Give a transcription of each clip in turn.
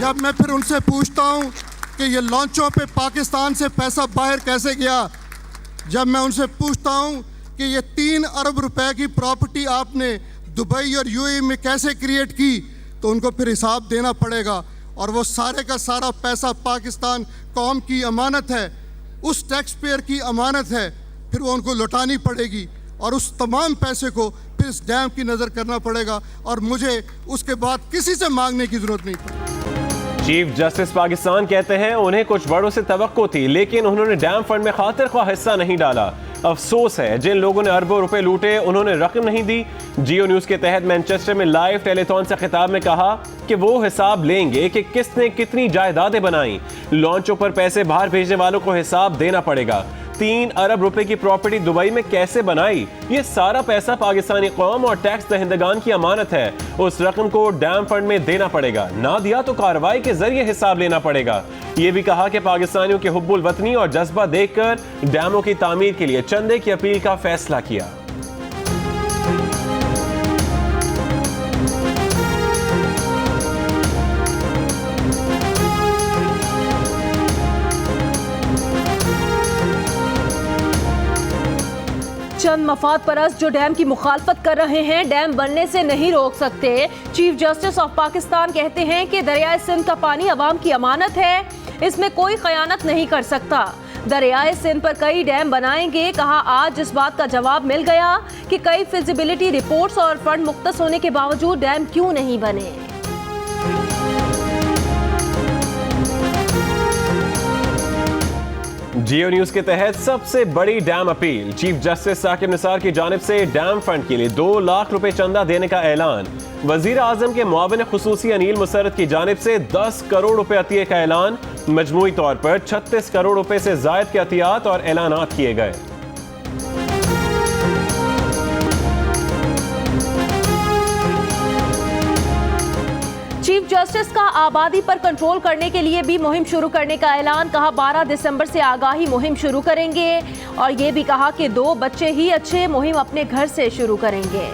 जब मैं फिर उनसे पूछता हूँ कि ये लॉन्चों पे पाकिस्तान से पैसा बाहर कैसे गया, जब मैं उनसे पूछता हूँ कि ये 3 अरब रुपए की प्रॉपर्टी आपने दुबई और यूएई में कैसे क्रिएट की, तो उनको फिर हिसाब देना पड़ेगा। और वो सारे का सारा पैसा पाकिस्तान कौम की अमानत है, उस टैक्स पेयर की अमानत है, फिर वो उनको लौटानी पड़ेगी और उस तमाम पैसे को फिर इस डैम की नज़र करना पड़ेगा और मुझे उसके बाद किसी से मांगने की ज़रूरत नहीं पड़ेगी। चीफ जस्टिस पाकिस्तान कहते हैं उन्हें कुछ बड़ों से तवक्को थी, लेकिन उन्होंने डैम फंड में खातिर ख्वाह हिस्सा नहीं डाला। अफसोस है जिन लोगों ने अरबों रुपए लूटे उन्होंने रकम नहीं दी। जियो न्यूज के तहत मैनचेस्टर में लाइव टेलीथॉन से खिताब में कहा कि वो हिसाब लेंगे कि किसने कितनी जायदादें बनाई। लॉन्चों पर पैसे बाहर भेजने वालों को हिसाब देना पड़ेगा। 3 अरब रुपए की प्रॉपर्टी दुबई में कैसे बनाई, ये सारा पैसा पाकिस्तानी कौम और टैक्स दहिंदगान की अमानत है। उस रकम को डैम फंड में देना पड़ेगा, ना दिया तो कार्रवाई के जरिए हिसाब लेना पड़ेगा। ये भी कहा कि पाकिस्तानियों के हुब्बुल वतनी और जज्बा देखकर डैमों की तामीर के लिए चंदे की अपील का फैसला किया। चंद मफाद परस्त जो डैम की मुखालफत कर रहे हैं डैम बनने से नहीं रोक सकते। चीफ जस्टिस ऑफ पाकिस्तान कहते हैं कि दरियाए सिंध का पानी अवाम की अमानत है, इसमें कोई खयानत नहीं कर सकता। दरियाए सिंध पर कई डैम बनाएंगे। कहा आज इस बात का जवाब मिल गया कि कई फिजिबिलिटी रिपोर्ट्स और फंड मुख्तस होने के बावजूद डैम क्यों नहीं बने। जियो न्यूज के तहत सबसे बड़ी dam appeal. Chief justice Saqib Nisar की जानिब से डैम फंड के लिए 2 लाख रुपए चंदा देने का ऐलान। वजीर आजम के मुआविन खुसूसी अनील मुसर्रत की जानिब से 10 करोड़ रुपए अतिये का ऐलान। मजमूई तौर पर 36 करोड़ रुपए से जायद के अतियात और ऐलानात किए गए। चीफ जस्टिस का आबादी पर कंट्रोल करने के लिए भी मुहिम शुरू करने का ऐलान। कहा 12 दिसंबर से आगाही मुहिम शुरू करेंगे और ये भी कहा कि 2 बच्चे ही अच्छे, मुहिम अपने घर से शुरू करेंगे।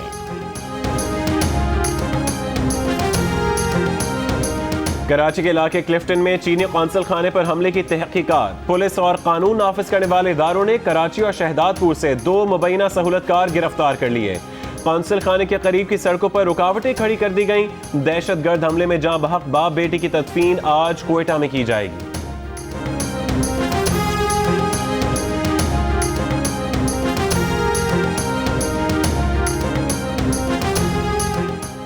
कराची के इलाके क्लिफ्टन में चीनी कौंसल खाने पर हमले की तहकीकात। पुलिस और कानून नाफिज करने वाले इदारों ने कराची और शहदादपुर से 2 मुबैना सहूलतकार गिरफ्तार कर लिए। कौंसल खाने के करीब की सड़कों पर रुकावटें खड़ी कर दी गईं। दहशतगर्द हमले में जाँ बहक बाप बेटी की तदफीन आज क्वेटा में की जाएगी।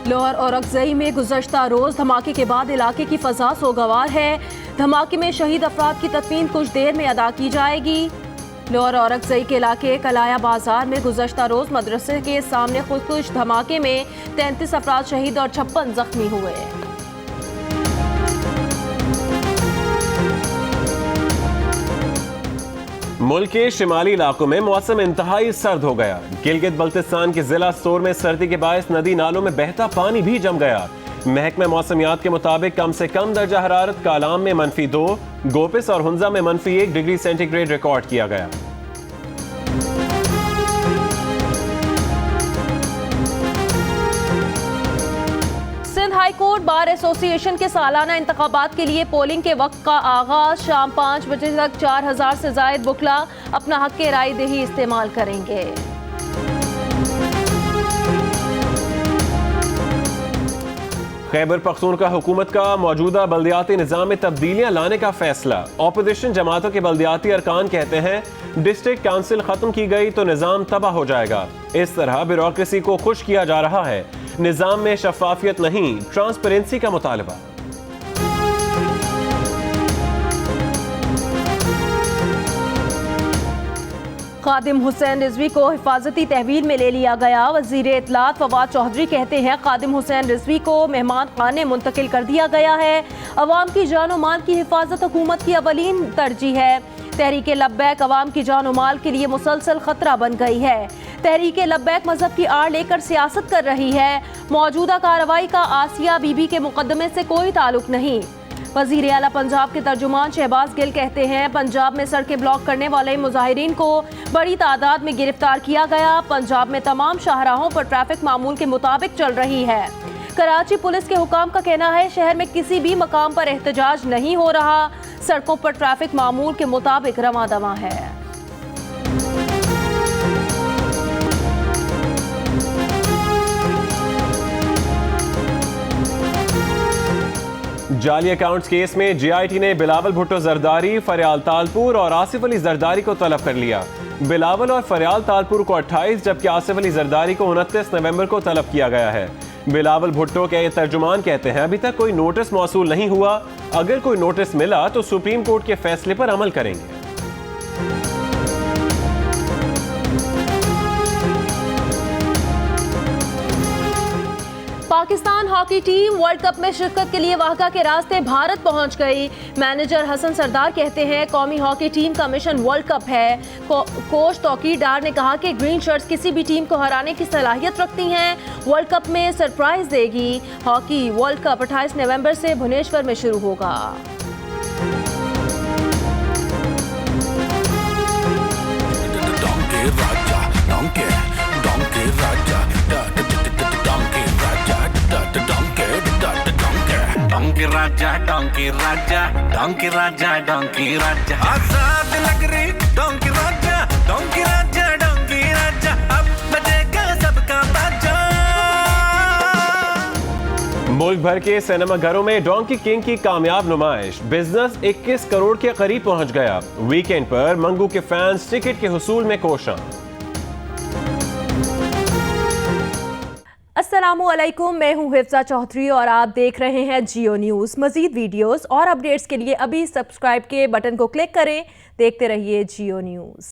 लाहौर और अक्सई में गुज़श्ता रोज धमाके के बाद इलाके की फजा सोगवार है। धमाके में शहीद अफराद की तदफीन कुछ देर में अदा की जाएगी। लाहौर और अक्सई के इलाके कलाया बाजार में गुज़श्ता रोज मदरसे के सामने खुदकुश धमाके में 33 अफराद शहीद और 56 जख्मी हुए। मुल्क के शिमाली इलाकों में मौसम इंतहाई सर्द हो गया। गिलगित बल्तिस्तान के जिला सोर में सर्दी के बायस नदी नालों में बहता पानी भी जम गया। महकमा मौसमियात के मुताबिक कम से कम दर्जा हरारत कालाम में -2, गोपिस और हुंजा में -1 डिग्री सेंटीग्रेड रिकॉर्ड किया गया। Sindh high court bar association के सालाना इंतखाबात के लिए पोलिंग के वक्त का आगाज शाम 5 बजे तक 4000 से जायद बुकला अपना हक के राय दही इस्तेमाल करेंगे। खैबर पख्तूनख्वा हुकूमत का मौजूदा बल्दियाती निज़ाम में तब्दीलियां लाने का फैसला। अपोजिशन जमातों के बल्दियाती अरकान कहते हैं डिस्ट्रिक्ट काउंसिल खत्म की गई तो निज़ाम तबाह हो जाएगा। इस तरह ब्यूरोक्रेसी को खुश किया जा रहा है। निज़ाम में शफाफियत नहीं, ट्रांसपेरेंसी का मुतालबा। खादिम हुसैन रिजवी को हिफाजती तहवील में ले लिया गया। वजीर इत्तलात फवाद चौधरी कहते हैं खादिम हुसैन रिजवी को मेहमान खाने मुंतकिल कर दिया गया है। अवाम की जान और माल की हिफाजत हुकूमत की अवलीन तरजीह है। तहरीक लब्बैक अवाम की जान और माल के लिए मुसलसल खतरा बन गई है। तहरीक लब्बैक मजहब की आड़ लेकर सियासत कर रही है। मौजूदा कार्रवाई का आसिया बीबी के मुकदमे से कोई ताल्लुक नहीं। वजीर आला पंजाब के तर्जुमान शहबाज गिल कहते हैं पंजाब में सड़कें ब्लॉक करने वाले मुजाहिरीन को बड़ी तादाद में गिरफ्तार किया गया। पंजाब में तमाम शाहराहों पर ट्रैफिक मामूल के मुताबिक चल रही है। कराची पुलिस के हुकाम का कहना है शहर में किसी भी मकाम पर एहतजाज नहीं हो रहा, सड़कों पर ट्रैफिक मामूल के मुताबिक रवां दवां है। जाली अकाउंट्स केस में जीआईटी ने बिलावल भुट्टो जरदारी, फरियाल तालपुर और आसिफ अली जरदारी को तलब कर लिया। बिलावल और फरियाल तालपुर को 28 जबकि आसिफ अली जरदारी को 29 नवंबर को तलब किया गया है। बिलावल भुट्टो के तर्जुमान कहते हैं अभी तक कोई नोटिस मौसूल नहीं हुआ, अगर कोई नोटिस मिला तो सुप्रीम कोर्ट के फैसले पर अमल करेंगे। Pakistan hockey team world cup में शिरकत के लिए वाहका के रास्ते भारत पहुंच गई। मैनेजर हसन सरदार कहते हैं कौमी हॉकी टीम का मिशन वर्ल्ड कप है। कोच तौकीर डार ने कहा कि ग्रीन शर्ट्स किसी भी टीम को हराने की सलाहियत रखती हैं, वर्ल्ड कप में सरप्राइज देगी। हॉकी वर्ल्ड कप 28 नवंबर से भुवनेश्वर में शुरू होगा। डोंकी राजा आजाद नगरी डोंकी राजा अब बजेगा सबका बाजा। मुल्क भर के सिनेमा घरों में डोंकी किंग की कामयाब नुमाइश, बिजनेस 21 करोड़ के करीब पहुंच गया। वीकेंड पर मंगू के फैंस टिकट के हुसूल में कोशां। अस्सलामुअलैकुम, मैं हूं हिफ्जा चौधरी और आप देख रहे हैं जियो न्यूज़। मजीद वीडियोस और अपडेट्स के लिए अभी सब्सक्राइब के बटन को क्लिक करें। देखते रहिए जियो न्यूज़।